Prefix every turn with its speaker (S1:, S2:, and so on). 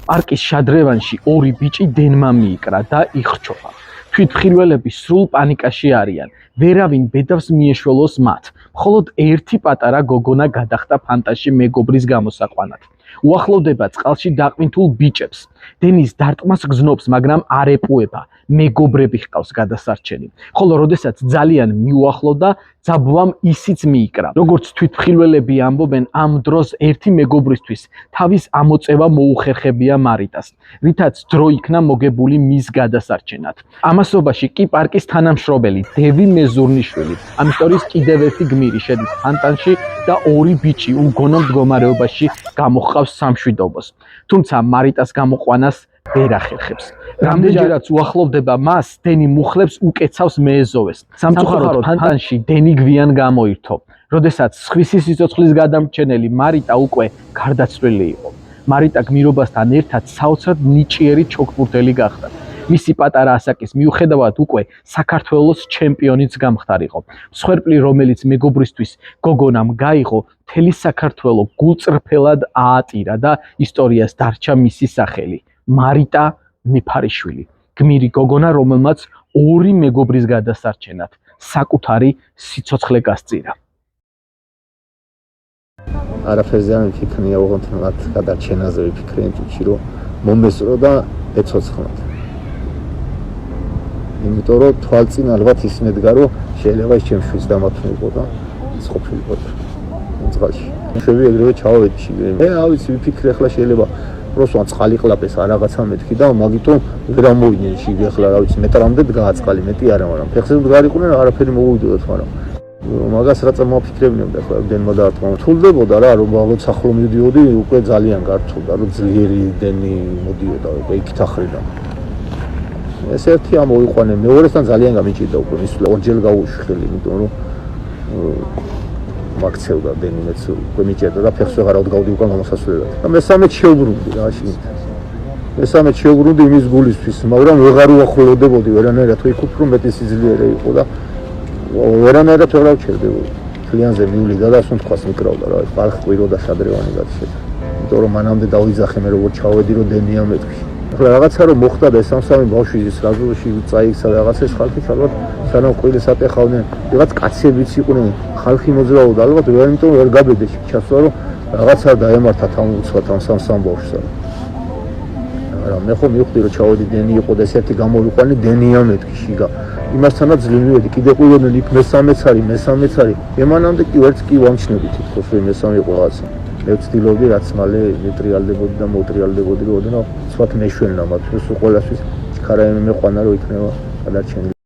S1: პარკის შადრევანში ორი ბიჭი დენმა მიიკრა და იხრჩობა. თვითმხილველები სრულ პანიკაში არიან. ვერავინ ბედავს მიეშველოს მათ. მხოლოდ ერთი პატარა გოგონა გადახდა ფანტაში მეგობრის გამოსაყვანად. უახლოვდება წყალში დაყვითულ ბიჭებს. დენის დარტყმას გზნობს, მაგრამ არ ეპუება. მეგობრები ჰყავს გადასარჩენი. ხოლო როდესაც ძალიან მიუახლოვდა, ძაბუამ ისიც მიიკრა. როგორც თვითმხილველები ამბობენ, ამ დროს ერთი მეგობრისთვის თავის ამოწევა მოუხერხებია მარიტას, რითაც დრო იქნა მოგებული მის გადასარჩენად. ამასობაში კი პარკის თანამშრომელი დევი მეზურნიშვილი, ამ ისტორიის კიდევ ერთი გმირი შედის ფანტანში და ორი ბიჭი უგონო მდგომარეობაში გამოჰყავს სამშვიდობოს. თუმცა მარიტას გამოყვანას ვერ ახერხებს. რამდენჯერაც უახლოვდება მას, დენი მუხლებს უკეცავს მეეზოვეს. სამწუხაროდ ფანტანში დენი გვიან გამოირთო, როდესაც სხვისი სიცოცხლის გადამრჩენელი მარიტა უკვე გარდაცვლილი იყო. მარიტა გმირობასთან ერთად საოცრად ნიჭიერი ჩოგბურთელი გახდა. მისი პატარა ასაკის მიუხედავად უკვე საქართველოს ჩემპიონიც გამხდარიყო. მსხვერპლი, რომელიც მეგობრისთვის გოგონამ გაიღო, მთელი საქართველო გულწრფელად აატირა და ისტორიას დარჩა მისი სახელი. მარიტა მეფარიშვილი, გმირი გოგონა, რომელმაც ორი მეგობრის გადასარჩენად საკუთარი სიცოცხლე გასწირა.
S2: არაფერზე არ ვიფიქრია, ოღონდ მათ გადარჩენაზე ვიფიქრე, თვითონ რომ მომესწრო და ეცოცხლოთ. იმიტომ რომ თვალწინ ალბათ ის მედგა, რომ შეიძლება ის ჩემთვის დამათმულიყო და ის ყოფილიყო წყალში. შევი ეგრევე ჩავედი შიგნით. მე რა ვიცი, ვიფიქრე ახლა შეიძლება პროსვან წყალი ყლაპეს არ რაღაცა მეთქი და მაგიტომ ვერ ამოვიდნენ შიგ ახლა რა ვიცი მეტრამდე დგაა წყალი, მეტი არა, მაგრამ ფეხზე დგარიყვნენ არაფერი მოვიდოდათ, მაგრამ მაგას რა წამოფიქრებინებდა ახლა დენმა დაარტყმა. თულდებოდა რა, რომ ალბათ ახლო მივდიოდი, უკვე ძალიან გართულდა, რომ ძლიერი დენი მოდიოდა უკვე იქით ახრიდან. ეს ერთი ამოვიყვანენ, მეორესთან ძალიან გამიჭირდა უკვე, ის ორჯერ გაუშველი, იმიტომ რომ მაქცევდა დენი მეც უკვე მიჭერდა და ფეხს ვეღარ ავდგავდი უკან გამოსასვლელად. და მესამე შეუბრუნდი რა შიგნით. მესამე შეუბრუნდი იმის გულისთვის, მაგრამ ვეღარ უახლოვდებოდი ვერანაირად, თუ იქ უფრო მეტი სიძლიერე იყო და ვერანაირად ვერ ავჩერდებოდი. თლიანზე მივლიდა და ასუნ თქვას მიკრავდა რა, პარკ ყვიროდა შადრევანი გაცე. იმიტომ რომ მანამდე დავიძახე მე როგორ ჩავედი რომ დენია მეთქი. ახლა რაღაცა რომ მოხდა და სამსამი ბავშვი სრაზულში წაიქცა რაღაცა ეს ხალხი ალბათ სანამ ყვილის ატეხავდნენ, რაღაც კაცებიც იყვნენ, ხალხი მოძრაობდა, ალბათ ვერ იმიტომ ვერ გაბედე ჩასვა რომ რაღაცა დაემართათ ამ უცბად ამ სამსამ ბავშვს. არა, მე ხო მივხვდი რომ ჩავედი დენი იყო და ეს ერთი გამოვიყვანი დენია მეთქი შიგა. იმასთანაც ძლივიერი კიდე ყვიროდნენ იქ მესამეც არის. ემანამდე კი ვერც კი ვამჩნევდი თითქოს რომ მესამე იყო რაღაცა. მე ვცდილობდი რაც მალე ნეტრიალდებოდი და მოტრიალდებოდი რომ ოდნავ სხვათ მეშვენნა მათ, ეს ყველასთვის ჩქარა მეყვანა რომ იქნება გადარჩენილი.